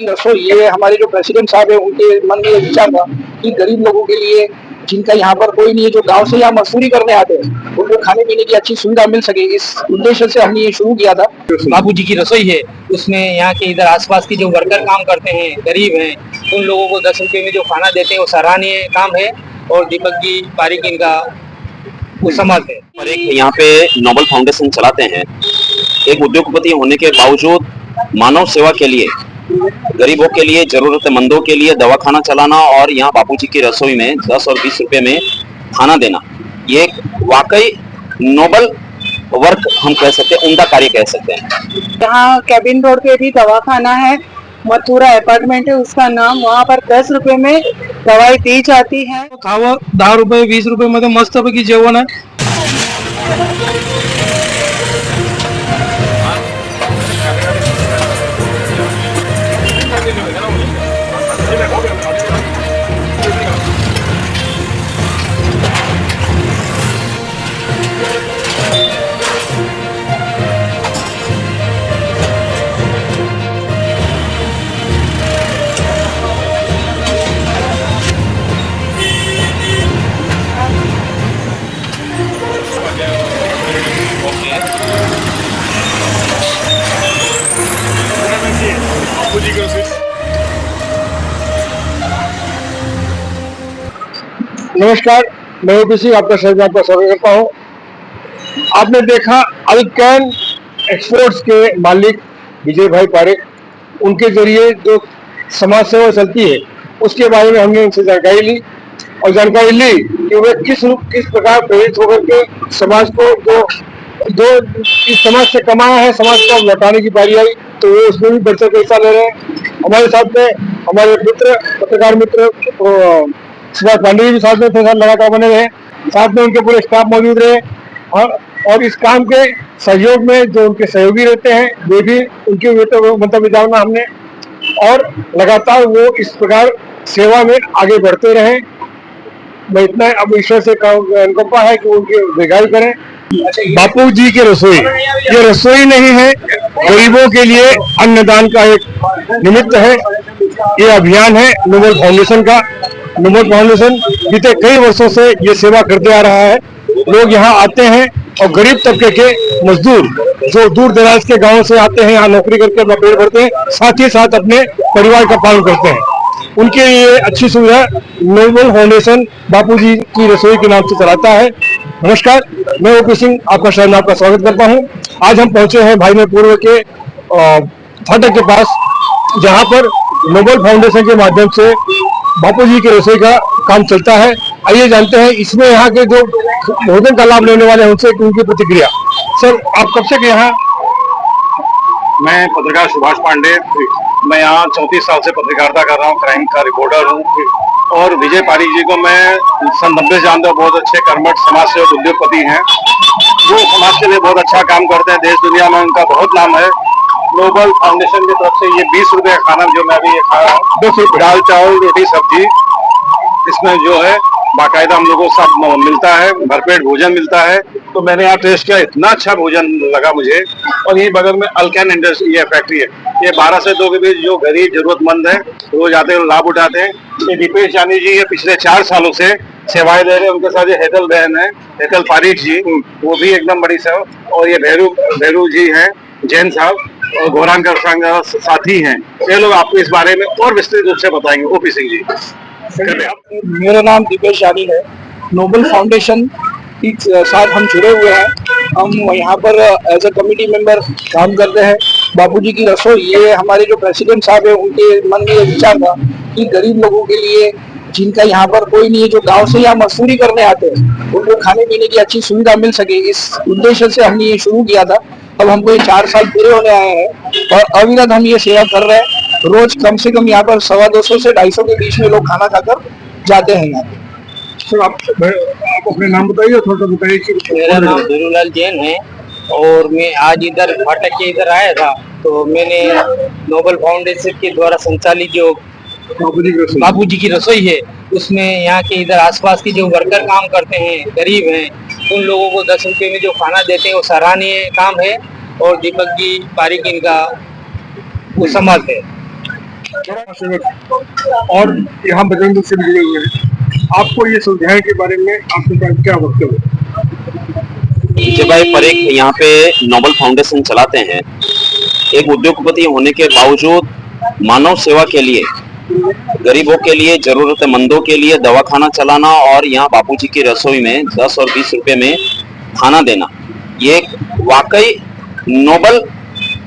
रसोई, ये हमारे जो प्रेसिडेंट साहब है उनके मन में ये विचार था कि गरीब लोगों के लिए जिनका यहाँ पर कोई नहीं है, जो गांव से यहाँ मजदूरी करने आते हैं, उनको खाने पीने की अच्छी सुविधा मिल सके, इस उद्देश्य से हमने ये शुरू किया था। बाबूजी की रसोई है, उसमें यहाँ के इधर आसपास की जो वर्कर काम करते हैं, गरीब हैं, उन लोगों को 10 रुपए में जो खाना देते हैं वो सराहनीय काम है। और दीपक जी पारिक इनका वो संभालते हैं। और एक यहाँ पे नोबल फाउंडेशन चलाते हैं। एक उद्योगपति होने के बावजूद मानव सेवा के लिए, गरीबों के लिए, जरूरतमंदों के लिए दवाखाना चलाना और यहाँ बापूजी की रसोई में 10 और 20 रुपए में खाना देना, ये एक वाकई नोबल वर्क हम कह सकते हैं, उम्दा कार्य कह सकते हैं। यहाँ कैबिन रोड पे भी दवाखाना है, मथुरा अपार्टमेंट है उसका नाम, वहाँ पर 10 रुपए में दवाई दी जाती है। खावं 10 रुपये 20 रुपये मध्ये मस्तपैकी जेवण आहे। नमस्कार, मैं ओपीसी आपका शहर में आपका स्वागत करता हूँ। आपने देखा अल्कैन एक्सपोर्ट्स के मालिक विजय भाई पारिक, उनके जरिए जो समाज सेवा चलती है उसके बारे में हमने उनसे जानकारी ली और जानकारी ली कि वे किस प्रकार प्रेरित होकर के समाज को जो इस समाज से कमाया है, समाज को लौटाने की बारी आई तो वो उसमें भी बढ़ चढ़ हिस्सा ले रहे हैं। हमारे साथ में हमारे मित्र, पत्रकार मित्र सुभाष पांडे भी साथ में थे, लगातार बने रहे, साथ में उनके पूरे स्टाफ मौजूद रहे और इस काम के सहयोग में जो उनके सहयोगी रहते हैं वे भी उनके मंतव्य जानना हमने, और लगातार वो इस प्रकार सेवा में आगे बढ़ते रहे। मैं इतना अब ईश्वर से अनुकंपा है कि उनकी दीर्घायु करें। बापू जी की रसोई, ये रसोई नहीं है, गरीबों के लिए अन्नदान का एक निमित्त है। ये अभियान है नोबल फाउंडेशन का। नोबल फाउंडेशन बीते कई वर्षों से ये सेवा करते आ रहा है। लोग यहाँ आते हैं और गरीब तबके के मजदूर जो दूर दराज के गांवों से आते हैं, यहाँ नौकरी करके अपना पेट भरते हैं, साथ ही साथ अपने परिवार का पालन करते हैं, उनके लिए अच्छी सुविधा नोबल फाउंडेशन बापूजी की रसोई के नाम से चलाता है। नमस्कार, मैं ओपी सिंह आपका शहर में आपका स्वागत करता हूँ। आज हम पहुंचे हैं भाई में पूर्व के फाटक के पास, जहाँ पर नोबल फाउंडेशन के माध्यम से बापूजी की रसोई का काम चलता है। आइए जानते हैं इसमें यहाँ के जो भोजन का लाभ लेने वाले हैं उनसे उनकी प्रतिक्रिया। सर, आप कब से यहाँ? मैं पत्रकार सुभाष पांडे, मैं यहाँ 34 साल से पत्रकारिता कर रहा हूँ, क्राइम का रिपोर्टर हूँ। और विजय पारिक जी को मैं सन 90 से जानता हूँ, बहुत अच्छे कर्मठ समाज सेवक उद्योगपति हैं, वो समाज के लिए बहुत अच्छा काम करते हैं, देश दुनिया में उनका बहुत नाम है। नोबल फाउंडेशन की तरफ से ये 20 रुपए का खाना जो मैं अभी ये खा रहा हूँ, 10 रुपए, दाल चावल रोटी सब्जी, इसमें जो है बाकायदा हम लोगों को सब मिलता है, भरपेट भोजन मिलता है। तो मैंने यहाँ टेस्ट किया, इतना अच्छा भोजन लगा मुझे। और यही बगल में अल्कैन इंडस्ट्री ये फैक्ट्री है, ये 12 से 2 के बीच जो गरीब जरूरतमंद है रोज आते हैं, लाभ उठाते हैं। ये दीपेश जानी जी ये पिछले 4 सालों से सेवाएं दे रहे हैं। उनके साथ ये हेतल बहन है, हेतल पारिक जी, वो भी एकदम बड़ी सेवा। और ये भैरू जी हैं, जैन साहब, और गौरांकर साथी हैं। ये लोग आपको इस बारे में और विस्तृत रूप से बताएंगे। ओपी सिंह जी। मेरा नाम दीपेश यानी है। नोबल फाउंडेशन के साथ हम जुड़े हुए हैं। हम यहाँ पर एज ए कमिटी मेंबर काम करते हैं। बापूजी की रसोई, ये हमारे जो प्रेसिडेंट साहब है उनके मन में ये विचार था कि गरीब लोगों के लिए जिनका यहाँ पर कोई नहीं है, जो गांव से यहाँ मजदूरी करने आते हैं, उनको खाने पीने की अच्छी सुविधा मिल सके, इस उद्देश्य से हमने ये शुरू किया था। अब हमको ये 4 साल पूरे होने आए हैं और अविरत हम ये सेवा कर रहे हैं। रोज कम से कम यहाँ पर 250 से 250 के बीच में लोग खाना खाकर जाते हैं यहाँ पे। सर, आप अपने नाम बताइए, थोड़ा सा बताइए। मेरा नाम धीरूलाल जैन है और मैं आज इधर फाटक के इधर आया था, तो मैंने नोबल फाउंडेशन के द्वारा संचालित जो बापूजी की रसोई है, उसमें यहाँ के इधर आसपास की जो वर्कर काम करते हैं, गरीब हैं, उन लोगों को 10 रुपए में जो खाना देते हैं वो सराहनीय काम है। और दीपक जी पारिक इनका वो संभालते हैं। और यहाँ बजरंग दल से भी जुड़े हुए हैं। आपको ये सुविधाएं के बारे में आपके क्या वक्तव्य है? विजय भाई परीख यहाँ पे नोबल फाउंडेशन चलाते हैं। एक उद्योगपति होने के बावजूद मानव सेवा के लिए, गरीबों के लिए, जरूरतमंदों के लिए दवाखाना चलाना और यहाँ बापूजी की रसोई में 10 और 20 रुपए में खाना देना, ये एक वाकई नोबल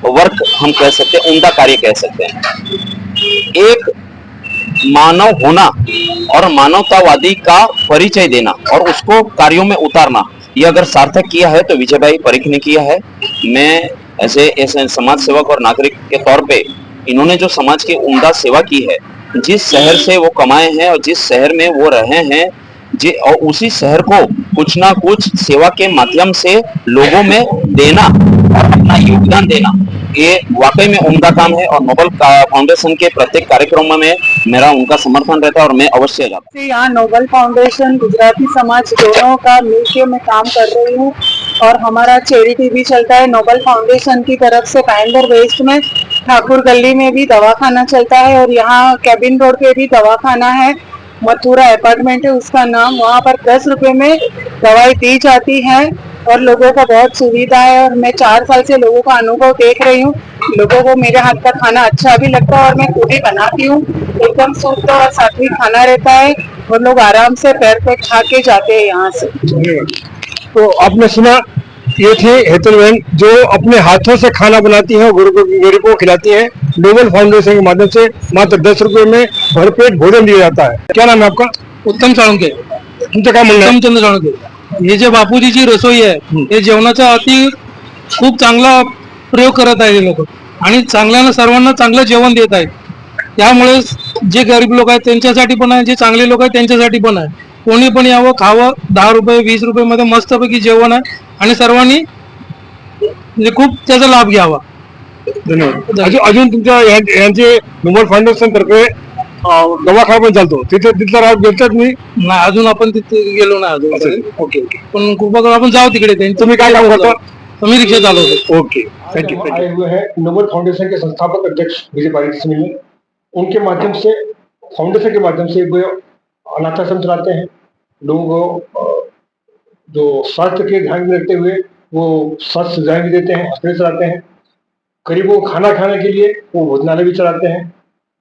वर्क हम कह सकते हैं, उम्दा कार्य कह सकते हैं। एक मानव होना और मानवतावादी का परिचय देना और उसको कार्यों में उतारना, ये अगर सार्थक किया है तो विजय भाई परीख ने किया है। मैं ऐसे समाज सेवक और नागरिक के तौर पे इन्होंने जो समाज की उम्दा सेवा की है, जिस शहर से वो कमाए हैं और जिस शहर में वो रहे हैं, और उसी शहर को कुछ ना कुछ सेवा के माध्यम से लोगों में देना और अपना योगदान देना, ये वाकई में उम्दा काम है। और नोबल फाउंडेशन के प्रत्येक कार्यक्रम में मेरा उनका समर्थन रहता है और मैं अवश्य जाता हूँ। यहाँ नोबल फाउंडेशन गुजराती समाज दोनों का मिलकर मैं काम कर रही हूँ और हमारा चैरिटी भी चलता है। नोबल फाउंडेशन की तरफ से काइंदर वेस्ट में ठाकुर गली में भी दवाखाना चलता है और यहाँ कैबिन रोड पे भी दवाखाना है, मथुरा अपार्टमेंट है उसका नाम। वहाँ पर 10 रुपए में दवाई दी जाती है और लोगों को बहुत सुविधा है। और मैं 4 साल से लोगों का अनुभव देख रही हूँ, लोगों को मेरे हाथ का खाना अच्छा भी लगता है और मैं खुद ही बनाती हूँ, एकदम शुद्ध और सात्विक खाना रहता है और लोग आराम से पैर पे खा के जाते हैं यहाँ से। तो आपने सुना, ये थी हेतल बहन जो अपने हाथों से खाना बनाती है और गरीबों को खिलाती है। नोबल फाउंडेशन के माध्यम से मात्र 10 रुपए में भरपेट भोजन दिया जाता है। क्या नाम है आपका? उत्तम साळुंखे, तुमचं काय म्हणणं आहे? उत्तमचंद्र साळुंखे। हे जे बापूजीची रसोई आहे, हे जेवणाचा खूप चांगला प्रयोग करत आहे हे लोक आणि चांगल्यानं सर्वांना चांगलं जेवण देत आहेत। त्यामुळे जे गरीब लोक आहेत त्यांच्यासाठी पण आहे, जे चांगले लोक आहेत त्यांच्यासाठी पण आहे। कोणी पण यावं, खावं, 10 रुपये 20 रुपये मध्ये मस्तपैकी जेवण आहे आणि सर्वांनी म्हणजे खूप त्याचा लाभ घ्यावा। धन्यवाद। अजून तुमच्या यांचे नोबल फाउंडेशन तर्फे दवाखाना पण चालतो, तिथला राग घेतात मी नाही, अजून आपण तिथे गेलो नाही अजून। ओके ओके, पण कृपा करून आपण जाऊ तिकडे। तुम्ही काय काम करता? मी रिक्षा चालवतो। Okay, thank you. आए हुए हैं नोबल फाउंडेशन के संस्थापक अध्यक्ष विजय पारिक से मिलने। उनके माध्यम से, फाउंडेशन के माध्यम से वो अनाथ आश्रम चलाते हैं। लोगों को जो स्वास्थ्य के ध्यान में रखते हुए वो स्वास्थ्य सुविधाएं भी देते हैं, हॉस्पिटल चलाते हैं। गरीबों को खाना खाने के लिए वो भोजनालय भी चलाते हैं।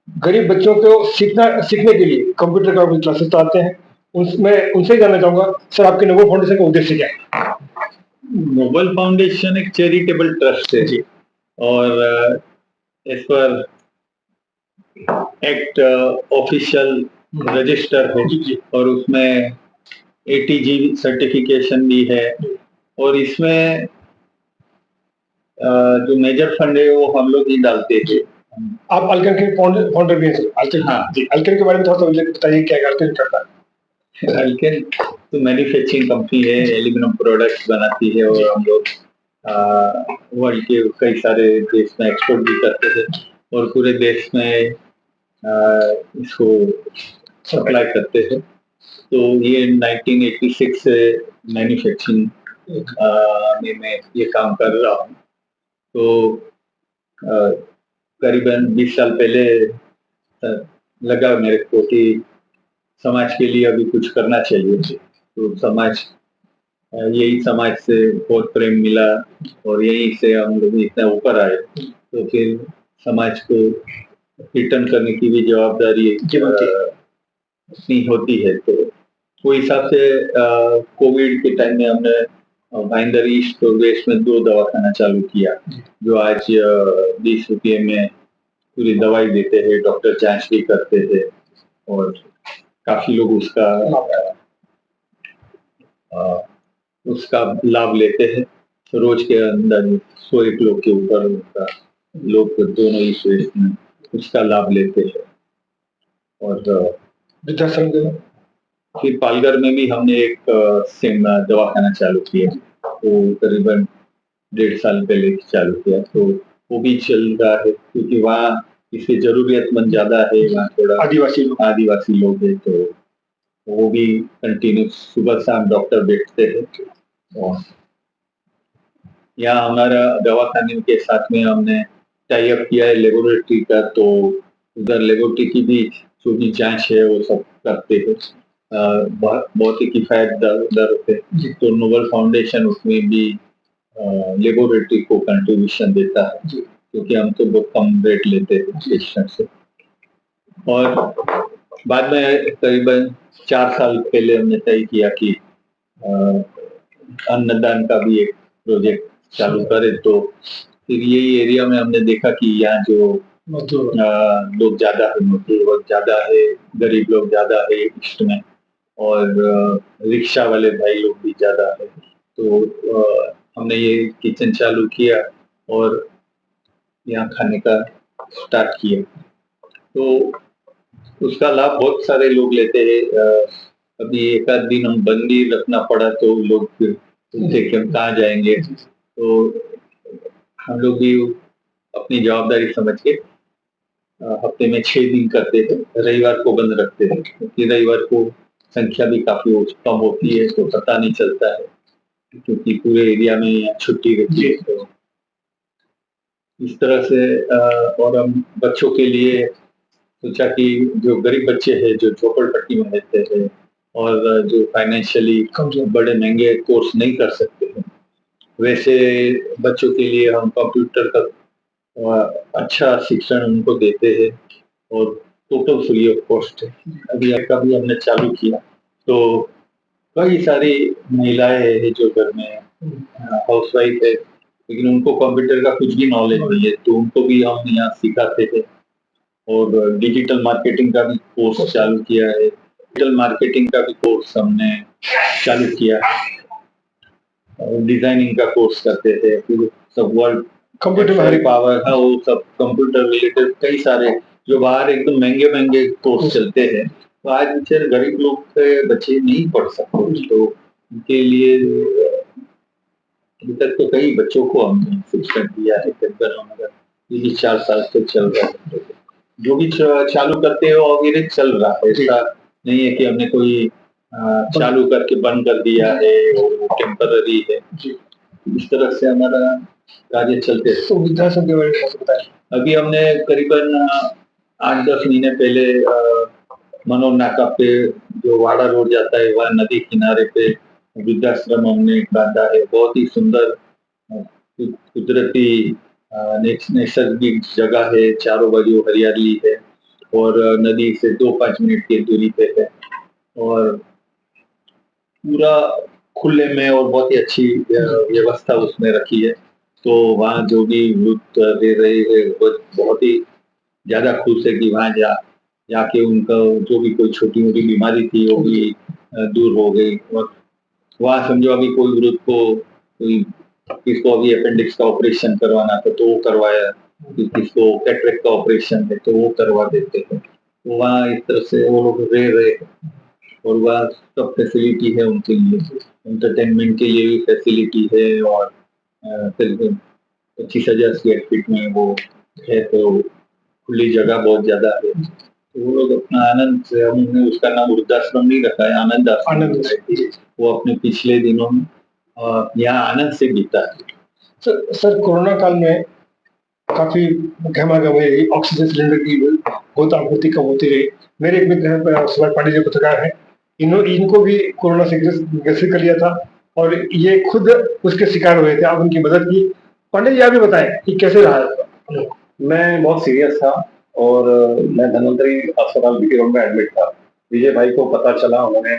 गरीब बच्चों को सीखने के लिए कंप्यूटर का भी क्लासेस चलाते हैं। उनसे जानना चाहूंगा, सर आपके नोबल फाउंडेशन का उद्देश्य क्या है? नोबल फाउंडेशन एक चैरिटेबल ट्रस्ट है जी, और इस पर एक्ट ऑफिशियल रजिस्टर है और उसमें ATG सर्टिफिकेशन भी है। और इसमें जो मेजर फंड है वो हम लोग ही डालते हैं। आप अल्केन के फाउंडर भी हैं सर? अल्केन, हाँ जी, अल्केन के बारे में थोड़ा सा मुझे बताइए, क्या अल्केन करता है? अल्केन तो मैन्युफैक्चरिंग कंपनी है, एल्यूमिनियम प्रोडक्ट्स बनाती है और हम लोग वर्ल्ड के कई सारे देश में एक्सपोर्ट भी करते हैं और पूरे देश में इसको सप्लाई करते हैं। तो ये 1986 से मैन्युफैक्चरिंग में मैं ये काम कर रहा हूँ। तो करीबन 20 साल पहले लगा मेरे को कि समाज के लिए अभी कुछ करना चाहिए। तो यही समाज से बहुत प्रेम मिला और यही से हम लोग इतना ऊपर आए। तो फिर समाज को रिटर्न करने की भी जवाबदारी अपनी होती है। तो वो हिसाब से कोविड के टाइम में हमने भाईंदर ईस्ट और वेस्ट में 2 दवाखाना चालू किया, जो आज 20 रुपये में पूरी दवाई देते हैं, डॉक्टर जांच भी करते हैं और काफी लोग उसका लाभ लेते हैं। रोज के अंदर 100 लोग के ऊपर लोग दोनों ही वेस्ट में उसका लाभ लेते हैं। और फिर पालघर में भी हमने एक दवाखाना चालू किया, तो करीबन 1.5 साल पहले चालू किया। तो वो भी चल रहा है क्योंकि वहाँ इसकी जरूरतमंद ज्यादा है, वहाँ थोड़ा आदिवासी लोग हैं, तो वो भी कंटिन्यू सुबह शाम डॉक्टर बैठते हैं। और यहाँ हमारा दवाखाने के साथ में हमने टाई अप किया है लेबोरेटरी का, तो उधर लेबोरेटरी की भी जो भी जांच है वो सब करते हैं। बहुत ही किफायत दर पे। तो नोबल फाउंडेशन उसमें भी लेबोरेटरी को कंट्रीब्यूशन देता है, क्योंकि हम तो बहुत कम रेट लेते हैं पेशेंट से। और बाद में करीबन 4 साल पहले हमने तय किया कि अन्नदान का भी एक प्रोजेक्ट चालू करें। तो फिर यही एरिया में हमने देखा कि यहाँ जो लोग ज्यादा है, मजदूर वर्ग ज्यादा है, गरीब लोग ज्यादा है ईस्ट में, और रिक्शा वाले भाई लोग भी ज्यादा है। तो हमने ये किचन चालू किया और यहाँ खाने का स्टार्ट किया। तो उसका लाभ बहुत सारे लोग लेते हैं। अभी एक आध दिन हम बंद ही रखना पड़ा तो लोग फिर पूछते कि हम कहाँ जाएंगे। तो हम लोग भी अपनी जवाबदारी समझ के हफ्ते में 6 दिन करते थे, रविवार को बंद रखते थे, क्योंकि रविवार को संख्या भी काफी कम होती है, तो पता नहीं चलता है, क्योंकि पूरे एरिया में छुट्टी रहती है। तो इस तरह से और हम बच्चों के लिए सोचा कि जो गरीब बच्चे हैं, जो झोपड़पट्टी में रहते हैं और जो फाइनेंशियली बड़े महंगे कोर्स नहीं कर सकते हैं, वैसे बच्चों के लिए हम कंप्यूटर का अच्छा शिक्षण उनको देते हैं और टोटल फ्री ऑफ कॉस्ट है। अभी हमने चालू किया तो कई सारी महिलाएं हैं जो घर में हाउसवाइफ है, लेकिन उनको कंप्यूटर का कुछ भी नॉलेज नहीं है, तो उनको भी हम यहाँ सिखाते थे। और डिजिटल मार्केटिंग का भी कोर्स चालू किया है। डिजिटल मार्केटिंग का भी कोर्स हमने चालू किया है। डिजाइनिंग का कोर्स करते थे, फिर सब वर्ड कंप्यूटर पावर है, वो सब कंप्यूटर रिलेटेड कई सारे जो बाहर एकदम महंगे महंगे कोर्स चलते हैं। तो आज बेचारे गरीब लोग के बच्चे नहीं पढ़ सकते, तो उनके लिए अभी तक तो कई बच्चों को हमने शिक्षण दिया है। ये 4 साल से चल रहा है। जो भी चालू करते हो अविरत चल रहा है, ऐसा नहीं है कि हमने कोई चालू करके बंद कर दिया है और वो टेम्पररी है। इस तरह से हमारा कार्य चलते हैं। तो वृद्धाश्रम के बारे में बताएं। अभी हमने करीबन 8-10 महीने पहले मनोर नाका पे जो वाड़ा रोड जाता है, वह नदी किनारे पे वृद्धाश्रम हमने बांधा है। बहुत ही सुंदर कुदरती नैसर्गिक जगह है, चारों बाजू हरियाली है और नदी से 2-5 मिनट की दूरी पे है और पूरा खुले में और बहुत ही अच्छी व्यवस्था उसमें रखी है। तो वहाँ जो भी वृद्ध रह रहे हैं वो बहुत ही ज्यादा खुश है कि वहाँ जाके उनका जो भी कोई छोटी मोटी बीमारी थी वो भी दूर हो गई। और वहाँ समझो अभी कोई वृद्ध को किसको अभी अपेंडिक्स का ऑपरेशन करवाना था तो वो करवाया, किसको कैटरेक्ट का ऑपरेशन है तो वो करवा देते हैं। तो वहाँ इस तरह से वो लोग रह रहे हैं और वह सब फैसिलिटी है उनके लिए। एंटरटेनमेंट के लिए भी फैसिलिटी है और 25,000 स्क्वायर फीट में वो है, तो खुली जगह बहुत ज्यादा है। तो वो लोग अपना आनंद से, हमने उसका नाम वृद्धाश्रम नहीं रखा है, आनंद आश्रम। वो अपने पिछले दिनों में यहाँ आनंद से बीता है। सर कोरोना काल में काफी गहमागम हुई, ऑक्सीजन सिलेंडर की बहुत आपूर्ति कम होती रही। मेरे एक मित्र सुभाष पांडे जी पत्रकार है, इनको भी कोरोना से ग्रसित कर लिया था और ये खुद उसके शिकार हुए थे। आप उनकी मदद की। पांडे जी आप भी बताएं कि कैसे रहा। मैं बहुत सीरियस था और मैं धन्वंतरी अस्पताल बीटी रोड में एडमिट था। विजय भाई को पता चला, उन्होंने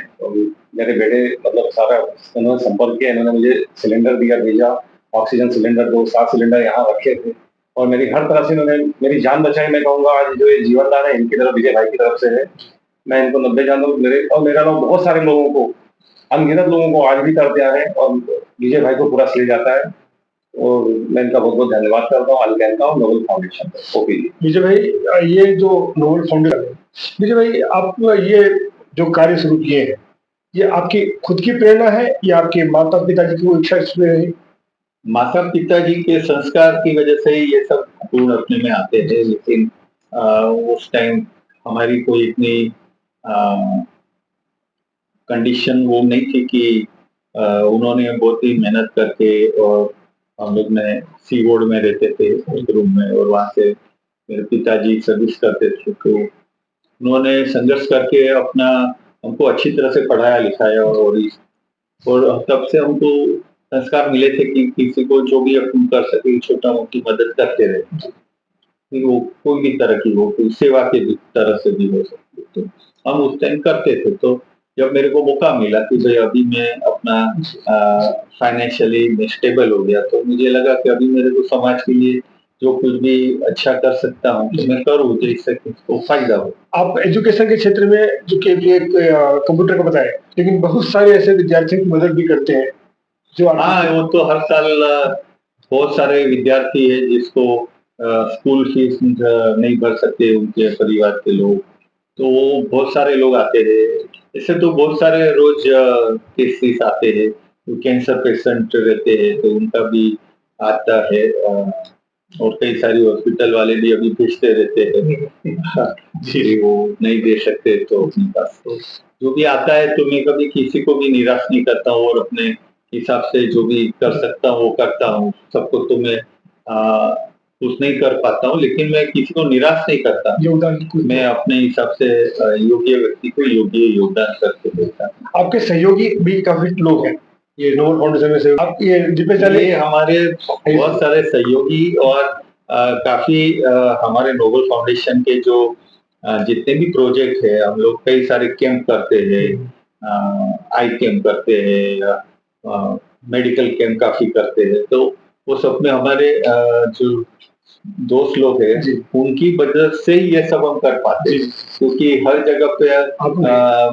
मेरे बेटे मतलब सारा उन्होंने संपर्क किया, इन्होंने मुझे सिलेंडर दिया, भेजा ऑक्सीजन सिलेंडर, 7 सिलेंडर यहाँ रखे थे और मेरी हर तरह से उन्होंने मेरी जान बचाई। मैं कहूँगा आज जो ये जीवनदान है इनकी तरफ, विजय भाई की तरफ से है। मैं इनको 90 जान दूँ। मेरा नाम बहुत सारे लोगों को, अनगिनत लोगों को आज भी करते आ रहे हैं और विजय भाई को पूरा श्रेय जाता है और मैं इनका बहुत बहुत धन्यवाद करता हूँ। आज कहता हूँ नोबल फाउंडेशन ओके। विजय भाई ये जो नोबल फाउंडेशन, विजय भाई आप ये जो कार्य शुरू किए हैं, ये आपकी खुद की प्रेरणा है या आपके माता पिताजी की इच्छा इसमें रही? माता पिताजी के संस्कार की वजह से ही ये सब पूर्ण अपने में आते थे, लेकिन उस टाइम हमारी कोई इतनी कंडीशन वो नहीं थी कि उन्होंने बहुत ही मेहनत करके, और हम लोग ने सी वार्ड में रहते थे एक रूम में और वहां से मेरे पिताजी सर्विस करते थे, तो उन्होंने संघर्ष करके अपना हमको अच्छी तरह से पढ़ाया लिखाया, और तब से हमको संस्कार मिले थे कि किसी को जो भी अपन कर सके छोटा मोटी मदद करते रहे, फिर वो कोई भी तरह की हो, कोई सेवा के तरह से भी हो सकती है, तो हम उस टाइम करते थे। तो जब मेरे को मौका मिला कि भाई अभी मैं अपना फाइनेंशियली स्टेबल हो गया, तो मुझे लगा कि अभी मेरे को समाज के लिए जो कुछ भी अच्छा कर सकता हूँ तो मैं करूँ, जिससे किसको फायदा हो। आप एजुकेशन के क्षेत्र में जो कि कंप्यूटर का बताया, लेकिन बहुत सारे ऐसे विद्यार्थियों की मदद भी करते हैं जो हाँ, वो तो हर साल बहुत सारे विद्यार्थी है जिसको स्कूल फीस नहीं भर सकते उनके परिवार के लोग, तो बहुत सारे लोग आते हैं। ऐसे तो बहुत सारे रोज केसेस आते हैं, तो कैंसर पेशेंट रहते हैं तो उनका भी आता है, और कई सारी हॉस्पिटल वाले भी अभी भेजते रहते हैं जी, वो नहीं दे सकते तो अपने पास, तो जो भी आता है तो मैं कभी किसी को भी निराश नहीं करता हूँ, और अपने हिसाब से जो भी कर सकता हूँ वो करता हूँ। सबको तो मैं कुछ नहीं कर पाता हूँ, लेकिन मैं किसी को निराश नहीं करता, योगदान मैं अपने हिसाब से योग्य व्यक्ति को योग्य योगदान करके देता हूँ। आपके सहयोगी भी काफी लोग हैं ये नोबल फाउंडेशन में से, आप ये दीपेश ये हमारे बहुत सारे सहयोगी और काफी हमारे नोबल फाउंडेशन के जो जितने भी प्रोजेक्ट है, हम लोग कई सारे कैंप करते हैं, आई कैंप करते हैं, मेडिकल कैंप काफी करते हैं, तो वो सब में हमारे जो दोस्त लोग हैं उनकी वजह से ही ये सब हम कर पाते हैं, क्योंकि हर जगह पे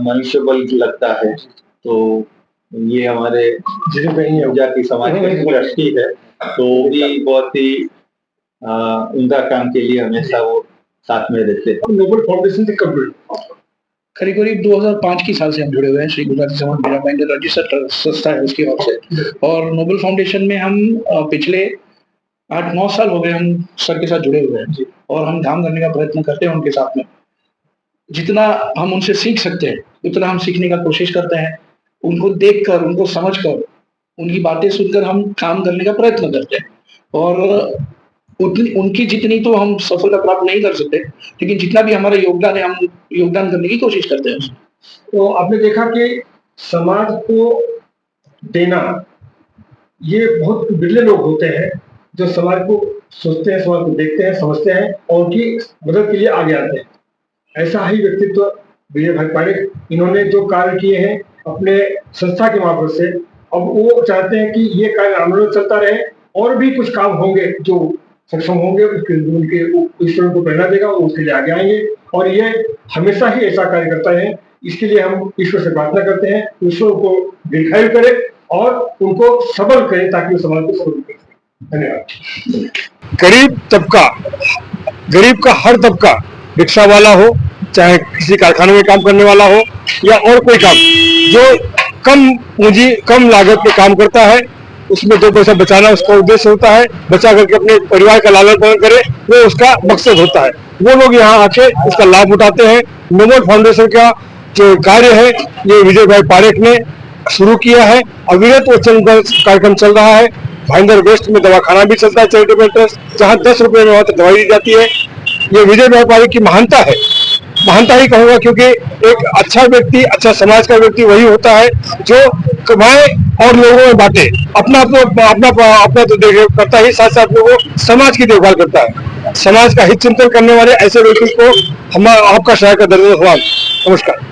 मनुष्य बल लगता है, तो ये हमारे जाति समाज की दृष्टि है, तो भी बहुत ही उम्दा काम के लिए हमेशा वो साथ में रहते हैं। नोबल फाउंडेशन से कब जुड़े? करीब करीब 2005 की साल से हम जुड़े हुए हैं। श्री गुजराती समाज मीरा भाईंदर रजिस्टर्ड संस्था है उसकी ओर से, और नोबल फाउंडेशन में हम पिछले 8-9 साल हो गए हम सर के साथ जुड़े हुए हैं, और हम काम करने का प्रयत्न करते हैं उनके साथ में। जितना हम उनसे सीख सकते हैं उतना हम सीखने का कोशिश करते हैं, उनको देखकर, उनको समझकर, उनकी बातें सुनकर हम काम करने का प्रयत्न करते हैं, और उनकी जितनी तो हम सफलता प्राप्त नहीं कर सकते, लेकिन जितना भी हमारा योगदान है हम योगदान करने की कोशिश करते हैं। तो आपने देखा कि समाज को देना, ये बहुत बिरले लोग होते हैं जो समाज को सोचते हैं, समाज को देखते हैं, समझते हैं और उनकी मदद के लिए आगे आते हैं। ऐसा ही व्यक्तित्व विजय भाई पारेख, इन्होंने जो कार्य किए हैं अपने संस्था के माध्यम से, अब वो चाहते हैं कि ये कार्य आंदोलन चलता रहे, और भी कुछ काम होंगे जो सक्षम होंगे उनके ईश्वर को प्रेरणा देगा, वो उसके लिए आगे आएंगे, और ये हमेशा ही ऐसा कार्य करता है। इसके लिए हम ईश्वर से प्रार्थना करते हैं, ईश्वर को दीर्घायु करे और उनको सबल करे ताकि वो समाज को सबल कर सके। धन्यवाद। गरीब का हर तबका, रिक्शा वाला हो, चाहे किसी कारखाने में काम करने वाला हो, या और कोई काम जो कम पूंजी कम लागत पे काम करता है, उसमें 2 पैसा बचाना उसका उद्देश्य होता है, बचा करके अपने परिवार का लालन पालन करे, वो उसका मकसद होता है। वो लोग यहाँ आके उसका लाभ उठाते हैं। नोबल फाउंडेशन का जो कार्य है ये विजय भाई पारेख ने शुरू किया है, अविरत कार्यक्रम चल रहा है। भाईंदर वेस्ट में दवाखाना भी चलता है, चैरिटेबल ट्रस्ट, जहाँ 10 रुपए में वहां तक दवाई दी जाती है। ये विजय भाई पारेख की महानता है, महानता ही कहूंगा, क्योंकि एक अच्छा व्यक्ति, अच्छा समाज का व्यक्ति वही होता है जो कमाए और लोगों में बांटे, अपना तो देख करता ही, साथ साथ में वो समाज की देखभाल करता है। समाज का हित चिंतन करने वाले ऐसे व्यक्ति को हम आपका शहर का दर्जा। नमस्कार।